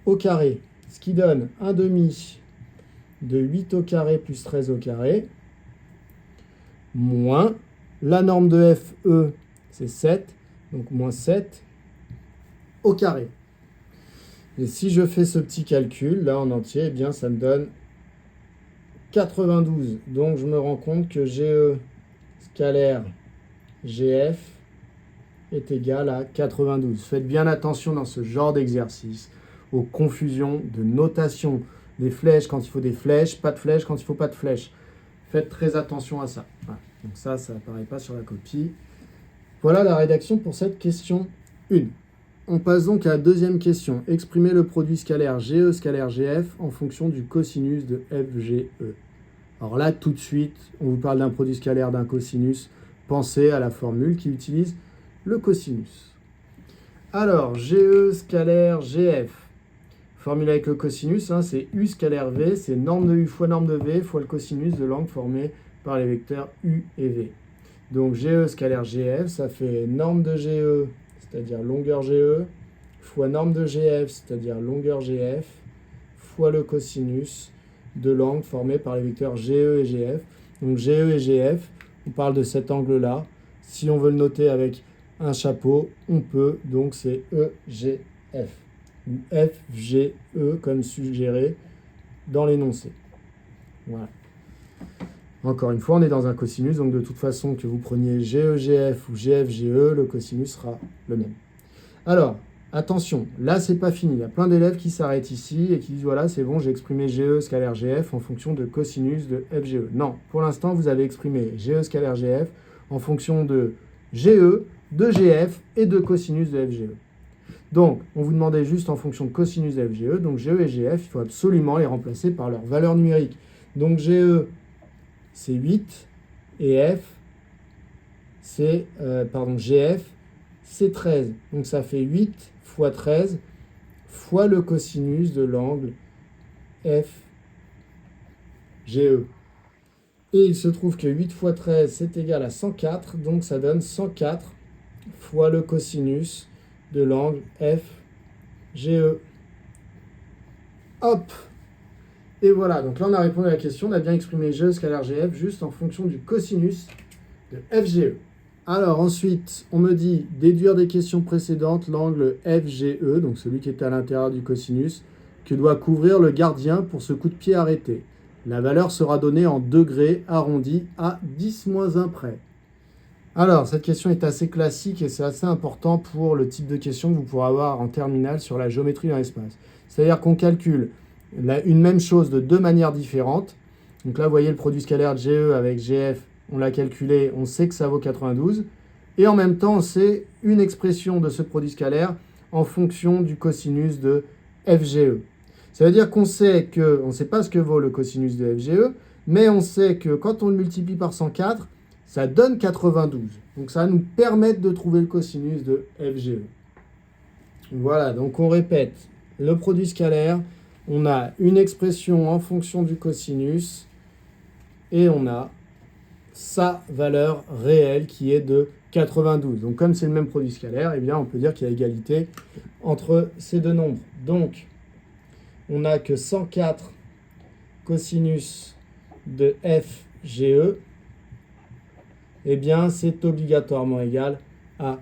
au carré, ce qui donne 1 demi de 8 au carré plus 13 au carré, moins la norme de FE, c'est 7, donc moins 7 au carré. Et si je fais ce petit calcul, là en entier, ça me donne 92. Donc je me rends compte que GE scalaire GF est égal à 92. Faites bien attention dans ce genre d'exercice aux confusions de notation. Des flèches quand il faut des flèches, pas de flèches quand il ne faut pas de flèches. Faites très attention à ça. Voilà. Donc ça n'apparaît pas sur la copie. Voilà la rédaction pour cette question 1. On passe donc à la deuxième question. Exprimer le produit scalaire GE scalaire GF en fonction du cosinus de FGE. Alors là, tout de suite, on vous parle d'un produit scalaire d'un cosinus. Pensez à la formule qui utilise le cosinus. Alors, GE scalaire GF. Formule avec le cosinus, hein, c'est U scalaire V, c'est norme de U fois norme de V fois le cosinus de l'angle formé par les vecteurs U et V. Donc GE scalaire GF, ça fait norme de GE, c'est-à-dire longueur GE, fois norme de GF, c'est-à-dire longueur GF, fois le cosinus de l'angle formé par les vecteurs GE et GF. Donc GE et GF, on parle de cet angle-là. Si on veut le noter avec un chapeau, on peut, donc c'est EGF, ou FGE comme suggéré dans l'énoncé. Voilà. Encore une fois, on est dans un cosinus, donc de toute façon, que vous preniez GEGF ou GFGE, le cosinus sera le même. Alors, attention, là, c'est pas fini. Il y a plein d'élèves qui s'arrêtent ici et qui disent, voilà, c'est bon, j'ai exprimé GE scalaire GF en fonction de cosinus de FGE. Non, pour l'instant, vous avez exprimé GE scalaire GF en fonction de GE, de GF et de cosinus de FGE. Donc, on vous demandait juste en fonction de cosinus de FGE, donc GE et GF, il faut absolument les remplacer par leur valeur numérique. Donc, GE, c'est 8, et GF, c'est 13. Donc ça fait 8 fois 13 fois le cosinus de l'angle FGE. Et il se trouve que 8 fois 13, c'est égal à 104, donc ça donne 104 fois le cosinus de l'angle FGE. Hop! Et voilà, donc là on a répondu à la question, on a bien exprimé GE scalaire GF juste en fonction du cosinus de FGE. Alors ensuite, on me dit déduire des questions précédentes l'angle FGE, donc celui qui est à l'intérieur du cosinus, que doit couvrir le gardien pour ce coup de pied arrêté. La valeur sera donnée en degrés arrondis à 10-1 près. Alors, cette question est assez classique et c'est assez important pour le type de question que vous pourrez avoir en terminale sur la géométrie dans l'espace. C'est-à-dire qu'on calcule une même chose de deux manières différentes. Donc là, vous voyez le produit scalaire GE avec GF, on l'a calculé, on sait que ça vaut 92. Et en même temps, on sait une expression de ce produit scalaire en fonction du cosinus de FGE. Ça veut dire qu'on sait que, on ne sait pas ce que vaut le cosinus de FGE, mais on sait que quand on le multiplie par 104, ça donne 92. Donc ça va nous permettre de trouver le cosinus de FGE. Voilà, donc on répète, le produit scalaire, on a une expression en fonction du cosinus et on a sa valeur réelle qui est de 92. Donc comme c'est le même produit scalaire, eh bien on peut dire qu'il y a égalité entre ces deux nombres. Donc on n'a que 104 cosinus de FGE, eh bien c'est obligatoirement égal à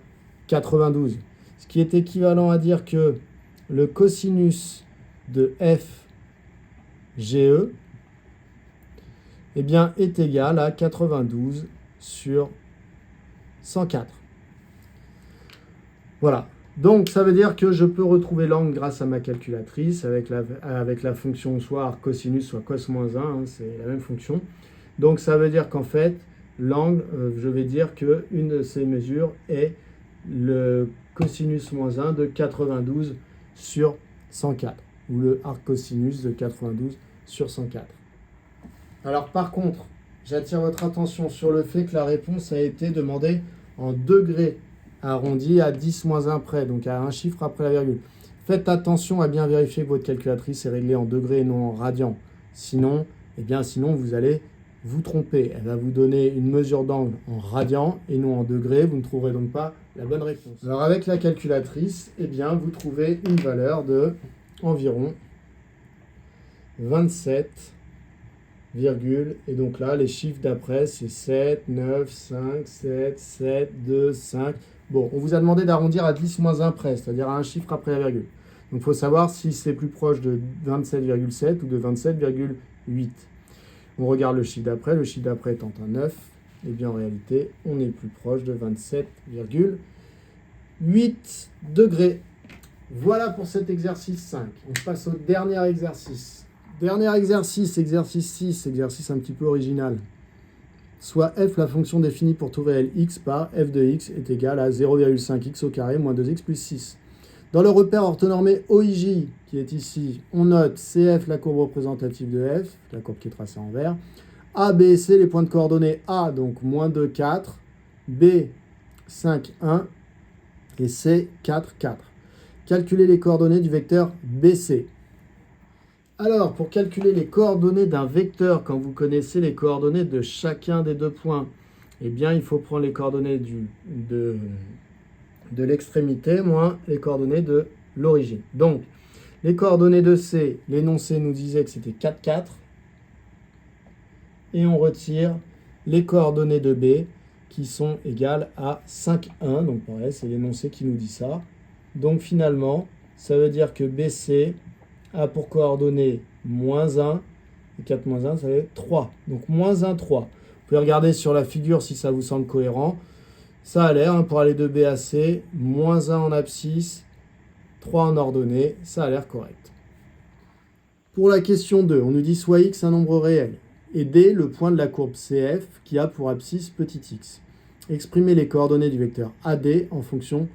92. Ce qui est équivalent à dire que le cosinus de FGE eh bien, est égal à 92 sur 104. Voilà. Donc, ça veut dire que je peux retrouver l'angle grâce à ma calculatrice avec la fonction soit arc cosinus, soit cos moins 1. Hein, c'est la même fonction. Donc, ça veut dire qu'en fait, l'angle, je vais dire qu'une de ces mesures est le cosinus moins 1 de 92 sur 104. Ou le arc cosinus de 92 sur 104. Alors par contre, j'attire votre attention sur le fait que la réponse a été demandée en degrés arrondis à 10-1 près, donc à un chiffre après la virgule. Faites attention à bien vérifier que votre calculatrice est réglée en degrés et non en radians. Sinon, vous allez vous tromper. Elle va vous donner une mesure d'angle en radians et non en degrés. Vous ne trouverez donc pas la bonne réponse. Alors avec la calculatrice, eh bien, vous trouvez une valeur de environ 27, et donc là, les chiffres d'après, c'est 7, 9, 5, 7, 7, 2, 5. Bon, on vous a demandé d'arrondir à 10-1 près, c'est-à-dire à un chiffre après la virgule. Donc, il faut savoir si c'est plus proche de 27,7 ou de 27,8. On regarde le chiffre d'après étant un 9. Et bien, en réalité, on est plus proche de 27,8 degrés. Voilà pour cet exercice 5. On passe au dernier exercice. Dernier exercice 6, exercice un petit peu original. Soit f, la fonction définie pour tout réel x par f de x est égale à 0,5x au carré moins 2x plus 6. Dans le repère orthonormé OIJ, qui est ici, on note CF, la courbe représentative de f, la courbe qui est tracée en vert, A, B et C, les points de coordonnées A, donc moins 2, 4, B, 5, 1, et C, 4, 4. Calculez les coordonnées du vecteur BC. Alors, pour calculer les coordonnées d'un vecteur, quand vous connaissez les coordonnées de chacun des deux points, eh bien, il faut prendre les coordonnées de l'extrémité moins les coordonnées de l'origine. Donc, les coordonnées de C, l'énoncé nous disait que c'était 4, 4. Et on retire les coordonnées de B qui sont égales à 5, 1. Donc, pareil, c'est l'énoncé qui nous dit ça. Donc, finalement, ça veut dire que BC a pour coordonnées moins 1. Et 4 moins 1, ça fait 3. Donc, moins 1, 3. Vous pouvez regarder sur la figure si ça vous semble cohérent. Ça a l'air, pour aller de B à C, moins 1 en abscisse, 3 en ordonnée, ça a l'air correct. Pour la question 2, on nous dit soit x un nombre réel, et D le point de la courbe CF qui a pour abscisse petit x. Exprimez les coordonnées du vecteur AD en fonction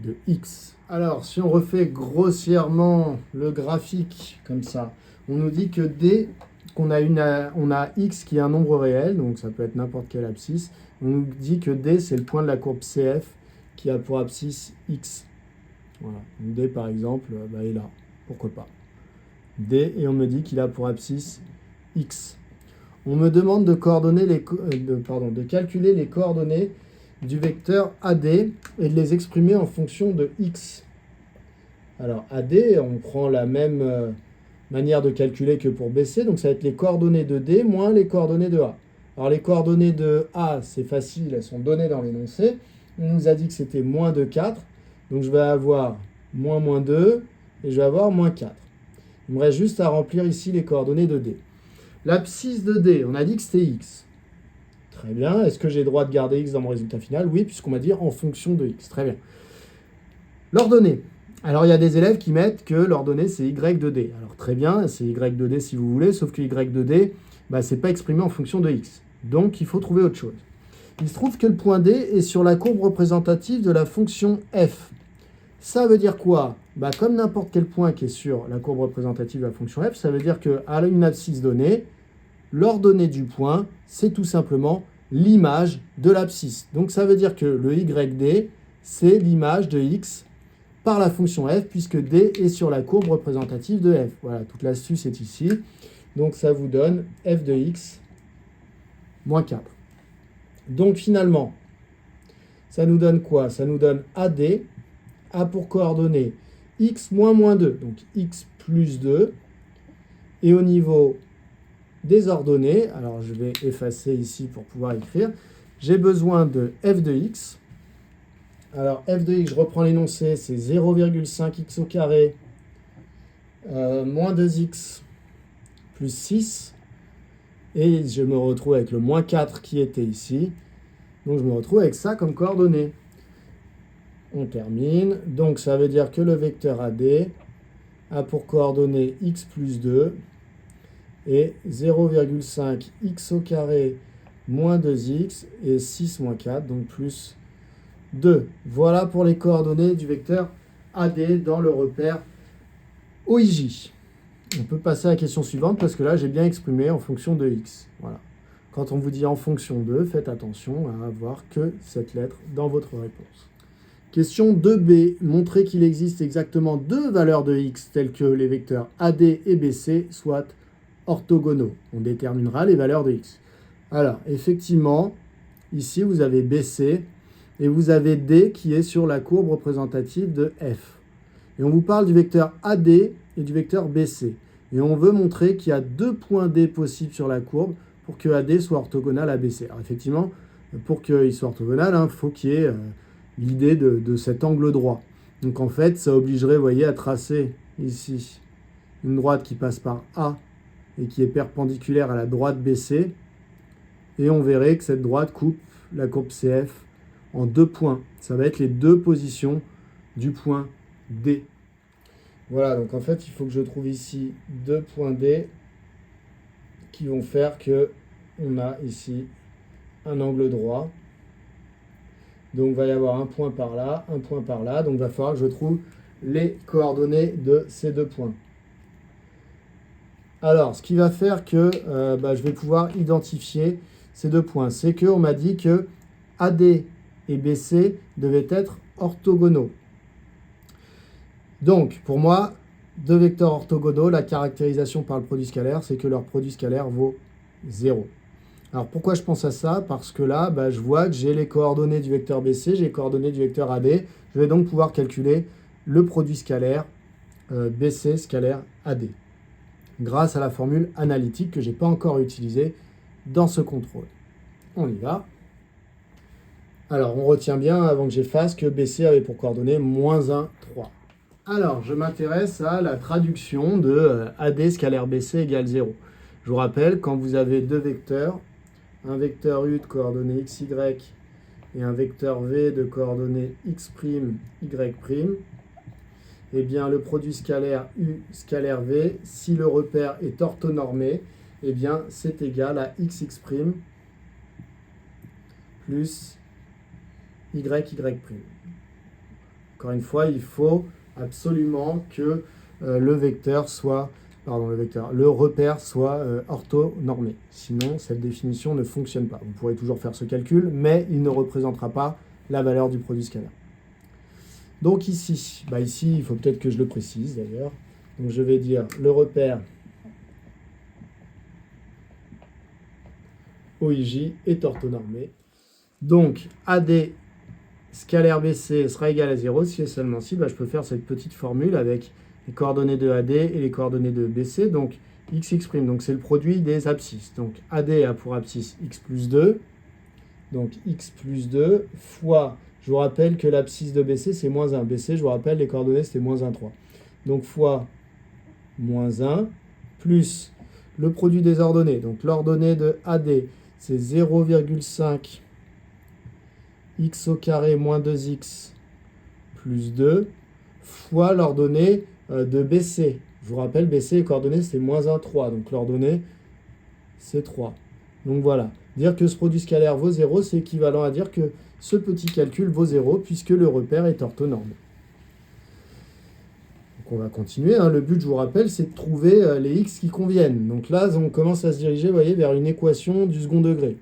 de x. Alors, si on refait grossièrement le graphique comme ça, on nous dit que D, on a x qui est un nombre réel, donc ça peut être n'importe quelle abscisse. On nous dit que D, c'est le point de la courbe CF qui a pour abscisse x. Voilà. Donc D, par exemple, est là. Pourquoi pas. D, et on me dit qu'il a pour abscisse x. On me demande de calculer les coordonnées du vecteur AD et de les exprimer en fonction de x. Alors, AD, on prend la même manière de calculer que pour BC, donc ça va être les coordonnées de D moins les coordonnées de A. Alors, les coordonnées de A, c'est facile, elles sont données dans l'énoncé. On nous a dit que c'était moins 2, 4. Donc, je vais avoir moins 2 et je vais avoir moins 4. Il me reste juste à remplir ici les coordonnées de D. L'abscisse de D, on a dit que c'était x. Très bien. Est-ce que j'ai le droit de garder x dans mon résultat final? Oui, puisqu'on m'a dit en fonction de x. Très bien. L'ordonnée. Alors, il y a des élèves qui mettent que l'ordonnée, c'est y de D. Alors, très bien, c'est y de D si vous voulez, sauf que y de D, ce n'est pas exprimé en fonction de x. Donc, il faut trouver autre chose. Il se trouve que le point D est sur la courbe représentative de la fonction f. Ça veut dire quoi? Comme n'importe quel point qui est sur la courbe représentative de la fonction f, ça veut dire qu'à une abscisse donnée, l'ordonnée du point, c'est tout simplement l'image de l'abscisse. Donc ça veut dire que le yd, c'est l'image de x par la fonction f, puisque d est sur la courbe représentative de f. Voilà, toute l'astuce est ici. Donc ça vous donne f de x moins 4. Donc finalement, ça nous donne quoi? Ça nous donne AD a pour coordonnées x moins 2, donc x plus 2. Et au niveau des ordonnées, alors je vais effacer ici pour pouvoir écrire, j'ai besoin de f de x. Alors f de x, je reprends l'énoncé, c'est 0,5x au carré moins 2x plus 6. Et je me retrouve avec le moins 4 qui était ici. Donc je me retrouve avec ça comme coordonnée. On termine. Donc ça veut dire que le vecteur AD a pour coordonnées x plus 2 et 0,5x au carré moins 2x et 6 moins 4, donc plus 2. Voilà pour les coordonnées du vecteur AD dans le repère OIJ. On peut passer à la question suivante parce que là, j'ai bien exprimé en fonction de x. Voilà. Quand on vous dit en fonction de, faites attention à avoir que cette lettre dans votre réponse. Question 2b. Montrez qu'il existe exactement deux valeurs de x telles que les vecteurs AD et BC soient orthogonaux. On déterminera les valeurs de x. Alors, effectivement, ici, vous avez BC et vous avez D qui est sur la courbe représentative de F. Et on vous parle du vecteur AD et du vecteur BC. Et on veut montrer qu'il y a deux points D possibles sur la courbe pour que AD soit orthogonal à BC. Alors effectivement, pour qu'il soit orthogonal, il faut qu'il y ait l'idée de cet angle droit. Donc en fait, ça obligerait, vous voyez, à tracer ici une droite qui passe par A et qui est perpendiculaire à la droite BC. Et on verrait que cette droite coupe la courbe CF en deux points. Ça va être les deux positions du point D. Voilà, donc en fait, il faut que je trouve ici deux points D qui vont faire que on a ici un angle droit. Donc, il va y avoir un point par là, un point par là. Donc, il va falloir que je trouve les coordonnées de ces deux points. Alors, ce qui va faire que je vais pouvoir identifier ces deux points, c'est qu'on m'a dit que AD et BC devaient être orthogonaux. Donc, pour moi, deux vecteurs orthogonaux, la caractérisation par le produit scalaire, c'est que leur produit scalaire vaut 0. Alors, pourquoi je pense à ça? Parce que là, je vois que j'ai les coordonnées du vecteur BC, j'ai les coordonnées du vecteur AD. Je vais donc pouvoir calculer le produit scalaire BC scalaire AD, grâce à la formule analytique que je n'ai pas encore utilisée dans ce contrôle. On y va. Alors, on retient bien, avant que j'efface, que BC avait pour coordonnées -1, 3. Alors, je m'intéresse à la traduction de AD scalaire BC égale 0. Je vous rappelle, quand vous avez deux vecteurs, un vecteur U de coordonnées x, y et un vecteur V de coordonnées x', y', eh bien, le produit scalaire U scalaire V, si le repère est orthonormé, eh bien, c'est égal à xx' plus y'. Encore une fois, il faut absolument que le repère soit orthonormé. Sinon, cette définition ne fonctionne pas. Vous pourrez toujours faire ce calcul, mais il ne représentera pas la valeur du produit scalaire. Donc ici, il faut peut-être que je le précise d'ailleurs. Donc je vais dire le repère OIJ est orthonormé. Donc AD scalaire BC sera égal à 0 si et seulement si je peux faire cette petite formule avec les coordonnées de AD et les coordonnées de BC. Donc xx', donc c'est le produit des abscisses. Donc AD a pour abscisse x plus 2. Donc x plus 2 fois... Je vous rappelle que l'abscisse de BC, c'est -1. BC, je vous rappelle, les coordonnées, c'était -1, 3. Donc, fois -1, plus le produit des ordonnées. Donc, l'ordonnée de AD, c'est 0,5 x au carré moins 2x plus 2, fois l'ordonnée de BC. Je vous rappelle, BC, les coordonnées, c'est -1, 3. Donc, l'ordonnée, c'est 3. Donc, voilà. Dire que ce produit scalaire vaut 0, c'est équivalent à dire que ce petit calcul vaut 0 puisque le repère est orthonormé. Donc on va continuer. Le but, je vous rappelle, c'est de trouver les x qui conviennent. Donc là, on commence à se diriger, vous voyez, vers une équation du second degré.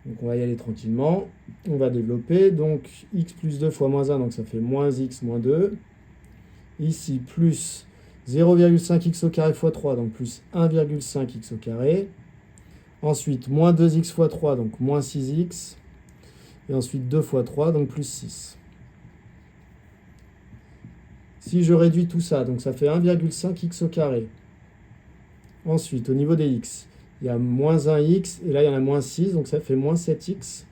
Donc on va y aller tranquillement. On va développer. Donc x plus 2 fois -1, donc ça fait -x moins 2. Ici, plus 0,5x au carré fois 3, donc plus 1,5x au carré. Ensuite, moins 2x fois 3, donc moins 6x. Et ensuite 2 fois 3, donc plus 6. Si je réduis tout ça, donc ça fait 1,5x au carré. Ensuite, au niveau des x, il y a -1x, et là il y en a -6, donc ça fait -7x.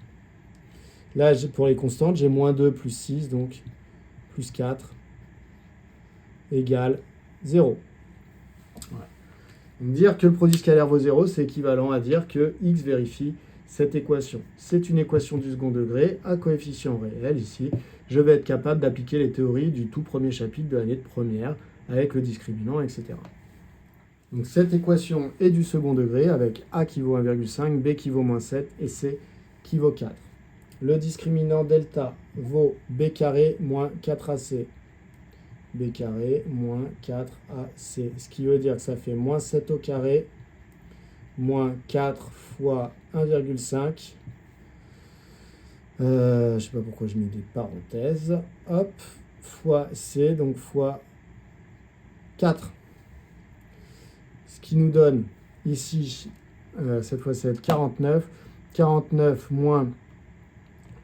Là, pour les constantes, j'ai -2 plus 6, donc plus 4, égale 0. Voilà. Donc dire que le produit scalaire vaut 0, c'est équivalent à dire que x vérifie cette équation. C'est une équation du second degré à coefficient réel ici. Je vais être capable d'appliquer les théories du tout premier chapitre de l'année de première avec le discriminant, etc. Donc cette équation est du second degré avec a qui vaut 1,5, b qui vaut -7 et c qui vaut 4. Le discriminant delta vaut b carré moins 4ac. B carré moins 4ac. Ce qui veut dire que ça fait -7 au carré moins 4 fois 1,5. Je ne sais pas pourquoi je mets des parenthèses. Hop, fois C, donc fois 4. Ce qui nous donne ici, cette fois c'est 49. 49 moins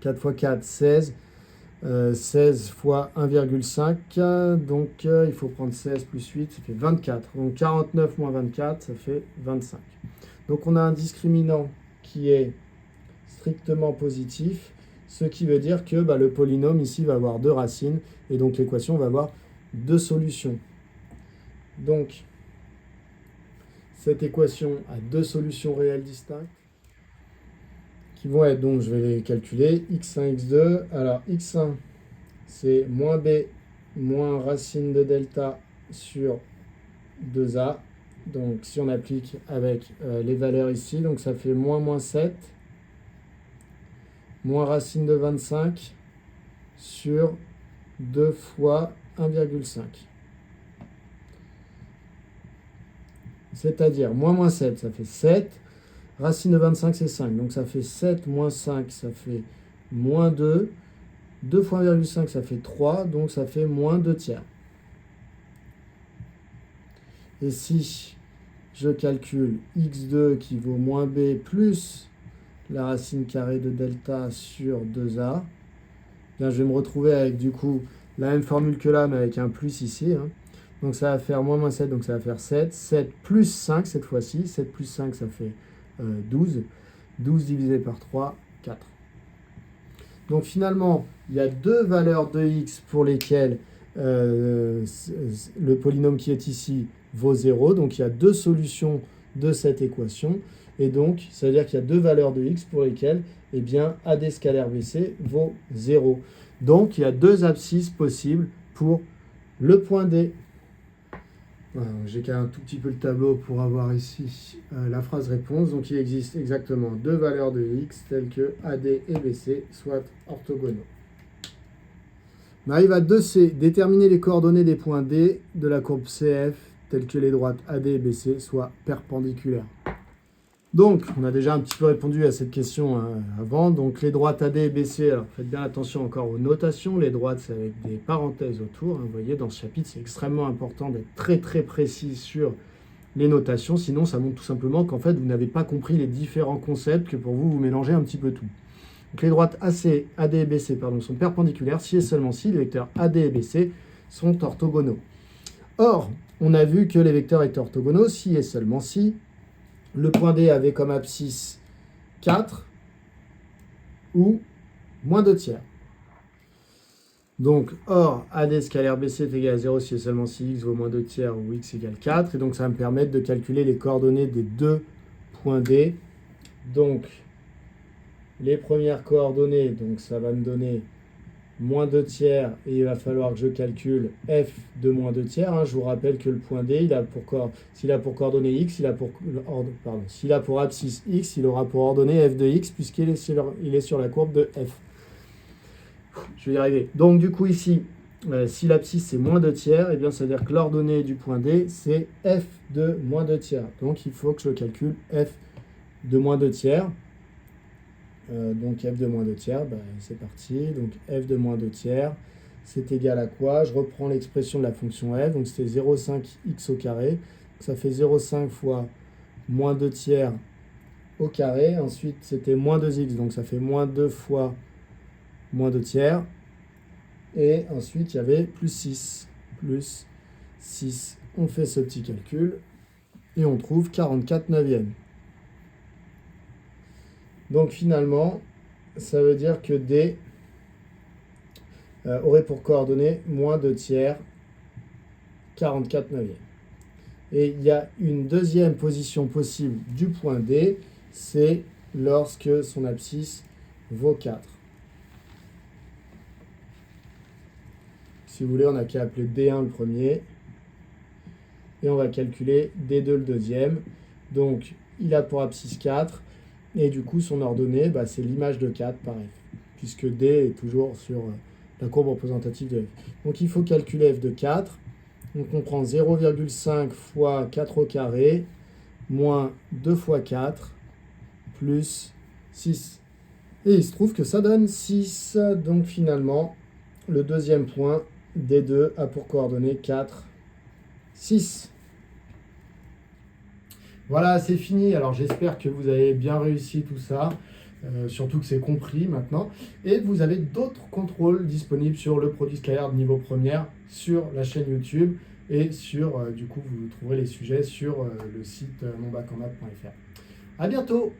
4 fois 4, 16. 16 fois 1,5. Donc il faut prendre 16 plus 8, ça fait 24. Donc 49 moins 24, ça fait 25. Donc on a un discriminant qui est strictement positif, ce qui veut dire que le polynôme ici va avoir deux racines, et donc l'équation va avoir deux solutions. Donc cette équation a deux solutions réelles distinctes, qui vont être, donc je vais les calculer, x1, x2. Alors x1, c'est moins b moins racine de delta sur 2a. Donc, si on applique avec les valeurs ici, donc ça fait -7, moins racine de 25 sur 2 fois 1,5. C'est-à-dire, -7, ça fait 7. Racine de 25, c'est 5. Donc, ça fait 7 moins 5, ça fait -2. 2 fois 1,5, ça fait 3, donc ça fait moins 2 tiers. Et si je calcule x2 qui vaut moins b plus la racine carrée de delta sur 2a, bien je vais me retrouver avec du coup la même formule que là, mais avec un plus ici. Hein. Donc ça va faire moins 7, donc ça va faire 7. 7 plus 5 cette fois-ci. 7 plus 5, ça fait 12. 12 divisé par 3, 4. Donc finalement, il y a deux valeurs de x pour lesquelles le polynôme qui est ici vaut 0. Donc il y a deux solutions de cette équation. Et donc, ça veut dire qu'il y a deux valeurs de x pour lesquelles eh bien, AD scalaire BC vaut 0. Donc il y a deux abscisses possibles pour le point D. J'ai qu'à un tout petit peu le tableau pour avoir ici la phrase réponse. Donc il existe exactement deux valeurs de x telles que AD et BC soient orthogonaux. On arrive à 2C. Déterminer les coordonnées des points D de la courbe CF telles que les droites AD et BC soient perpendiculaires. Donc, on a déjà un petit peu répondu à cette question avant. Donc, les droites AD et BC, alors faites bien attention encore aux notations. Les droites, c'est avec des parenthèses autour. Vous voyez, dans ce chapitre, c'est extrêmement important d'être très très précis sur les notations. Sinon, ça montre tout simplement qu'en fait, vous n'avez pas compris les différents concepts, que pour vous, vous mélangez un petit peu tout. Donc, les droites AD et BC sont perpendiculaires si et seulement si les vecteurs AD et BC sont orthogonaux. Or, on a vu que les vecteurs étaient orthogonaux si et seulement si le point D avait comme abscisse 4 ou moins 2 tiers. Donc, or, AD scalaire BC est égal à 0 si et seulement si x vaut moins 2 tiers ou x égale 4. Et donc, ça va me permettre de calculer les coordonnées des deux points D. Donc, les premières coordonnées, donc ça va me donner moins 2 tiers et il va falloir que je calcule f de moins 2 tiers. Hein. Je vous rappelle que le point D, s'il a pour coordonnée x, s'il a pour abscisse x, il aura pour ordonnée f de x puisqu'il est sur la courbe de f. Je vais y arriver. Donc du coup ici, si l'abscisse c'est moins 2 tiers, eh bien ça veut dire que l'ordonnée du point D c'est f de moins 2 tiers. Donc il faut que je calcule f de moins 2 tiers. Donc f de moins 2 tiers, c'est parti. Donc f de moins 2 tiers, c'est égal à quoi? Je reprends l'expression de la fonction f, donc c'était 0,5 x au carré. Ça fait 0,5 fois moins 2 tiers au carré. Ensuite, c'était moins 2x, donc ça fait moins 2 fois moins 2 tiers. Et ensuite, il y avait plus 6. Plus 6. On fait ce petit calcul et on trouve 44 neuvièmes. Donc finalement, ça veut dire que D aurait pour coordonnée moins 2 tiers, 44 neuvièmes. Et il y a une deuxième position possible du point D, c'est lorsque son abscisse vaut 4. Si vous voulez, on n'a qu'à appeler D1 le premier. Et on va calculer D2 le deuxième. Donc, il a pour abscisse 4. Et du coup, son ordonnée, c'est l'image de 4 par f, puisque D est toujours sur la courbe représentative de f. Donc, il faut calculer f de 4. Donc, on prend 0,5 fois 4 au carré, moins 2 fois 4, plus 6. Et il se trouve que ça donne 6. Donc, finalement, le deuxième point, D2, a pour coordonnée 4, 6. Voilà, c'est fini. Alors j'espère que vous avez bien réussi tout ça, surtout que c'est compris maintenant. Et vous avez d'autres contrôles disponibles sur le produit scalaire de niveau première sur la chaîne YouTube et sur, du coup, vous trouverez les sujets sur le site monbackenmath.fr. À bientôt!